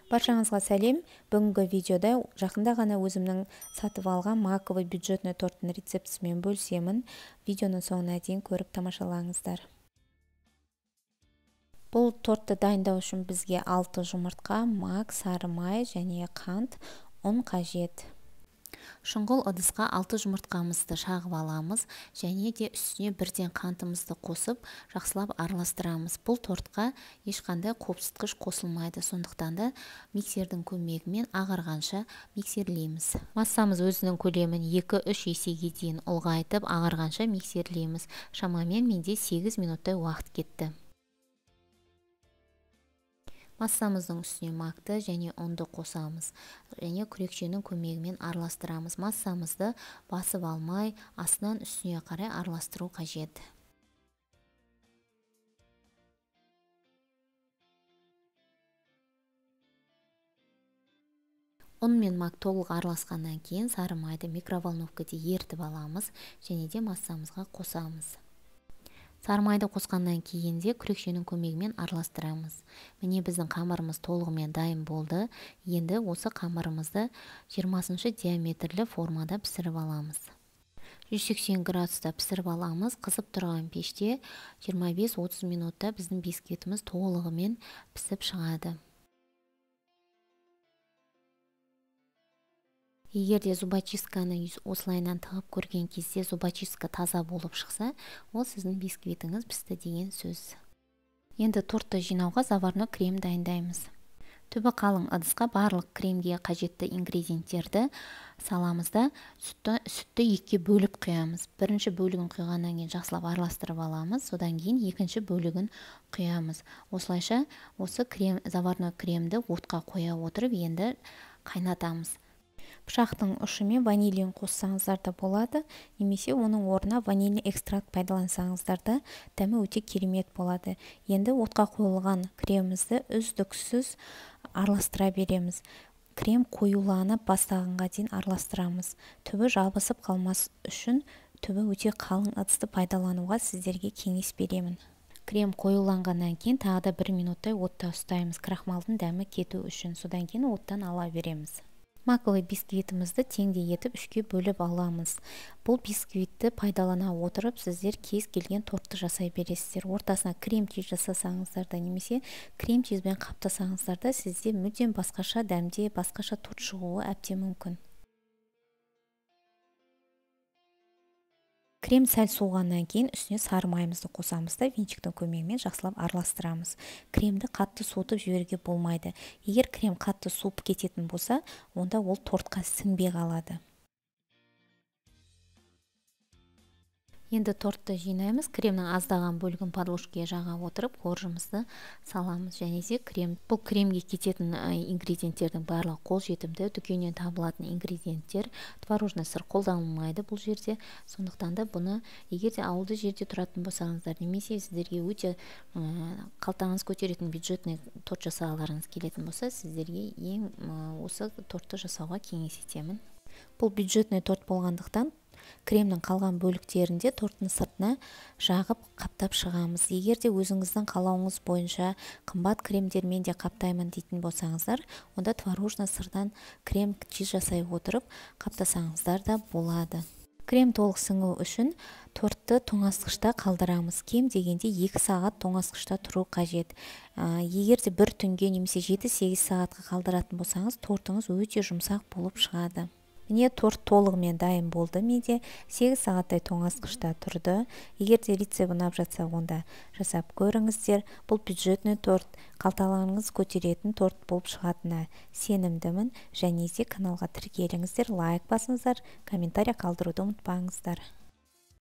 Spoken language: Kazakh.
Баршаңызға сәлем. Бүгінгі видеода жақында ғана өзімнің сатып алған маковый бюджетный торттың рецептісімен бөлісемін. Видеоның соңына дейін көріп тамашалаңыздар. Бұл тортты дайындау үшін бізге 6 жұмыртқа, мак, сары май және қант, ұн қажет. Шұңғыл ыдысқа 6 жұмыртқамызды шағып аламыз және де үстіне бірден қантымызды қосып, жақсылап араластырамыз. Бұл тортқа ешқандай қопсытқыш қосылмайды, сондықтан да миксердің көмегімен ағарғанша миксерлейміз. Массамыз өзінің көлемін 2-3 есеге дейін ұлғайтып, ағарғанша миксерлейміз. Шамамен менде 8 минуттай уақыт кетті. Массамыздың үстіне макты және ұнды қосамыз және күрекшенің көмегімен араластырамыз. Массамызды басып алмай, астынан үстіне қарай араластыру қажет. Ұн мен мак толық араласқаннан кейін сары майды микроволновкада ерітіп аламыз және де массамызға қосамыз. Сары майды қосқаннан кейін де күрекшенің көмегімен араластырамыз. Міне біздің қамырымыз толығымен дайын болды. Енді осы қамырымызды 20 диаметрлі формада пісіріп аламыз. 180 градуста пісіріп аламыз. Қызып тұрған пеште 25-30 минутта біздің бисквитіміз толығымен пісіп шығады. Егер де зубочистканы осылайынан тығып көрген кезде зубочистка таза болып шықса, ол сіздің бисквитіңіз пісті деген сөз. Енді тортты жинауға заварной крем дайындаймыз. Түбі қалың ыдысқа барлық кремге қажетті ингредиенттерді саламыз да сүтті екіге бөліп құямыз. Бірінші бөлігін құйғаннан кейін жақсылап араластырып аламыз, содан кейін екінші бөлігін құямыз. Осылайша осы заварной кремді отқа қоя отырып енді қайнатамыз. Пышақтың ұшымен ванилин қоссаңыздар да болады, немесе оның орнына ванильный экстракт пайдалансаңыздар да дәмі өте керемет болады. Енді отқа қойылған кремімізді үздіксіз араластыра береміз. Крем қоюланып бастағанға дейін араластырамыз. Түбі жабысып қалмас үшін түбі өте қалың ыдысты пайдалануға сіздерге кеңес беремін. Крем қоюланғаннан кейін тағы да 1 минуттай отта ұстаймыз, крахмалдың дәмі кету үшін. Содан кейін оттан ала береміз. Маковый бисквитімізді теңдей етіп 3-ке бөліп аламыз. Бұл бисквитті пайдалана отырып, сіздер кез келген тортты жасай бересіздер. Ортасына крем-чиз жасасаңыздар да, немесе крем-чизбен қаптасаңыздар да, сізде мүлдем басқаша дәмде, басқаша торт шығуы әбден мүмкін. Крем сәл суығаннан кейін үстіне сары майымызды қосамыз да венчиктің көмегімен жақсылап араластырамыз. Кремді қатты суытып жіберуге болмайды. Егер крем қатты суып кететін болса, онда ол тортқа сіңбей қалады. Енді тортты жинаймыз. Кремнің аздаған бөлігін подложкаға жаға отырып, қоржымызды саламыз. Және де бұл кремге кететін ингредиенттердің барлығы қолжетімді, дүкеннен табылатын ингредиенттер. Творожный сыр қолданылмайды бұл жерде. Сондықтан да бұны егер де ауылды жерде тұратын болсаңыздар, немесе сіздерге өте қалтаңыз көтеретін бюджетный торт жасағыларыңыз келетін болса, сіздерге осы тортты жасауға кеңес етемін. Бұл бюджетный торт болғандықтан кремнің қалған бөліктерінде торттың сыртына жағып қаптап шығамыз. Егер де өзіңіздің қалауыңыз бойынша қымбат кремдермен де қаптаймын дейтін болсаңыздар, онда творожный сырдан крем-чиз жасай отырып қаптасаңыздар да болады. Крем толық сіңу үшін тортты тоңазытқышта қалдырамыз. Кем дегенде 2 сағат тоңазытқышта тұру қажет. Егер де 1 түнге немесе 7-8 сағатқа қалдыратын болсаңыз, тортыңыз өте жұмсақ болып шығады. Міне торт толығымен дайын болды. Менде 8 сағаттай тоңазытқышта тұрды. Егер де рецепт ұнап жатса, онда жасап көріңіздер. Бұл бюджетный торт, қалталарыңыз көтеретін торт болып шығатынына сенімдімін. Және де каналға тіркеліңіздер, лайк басыңыздар, комментарий қалдыруды ұмытпаңыздар.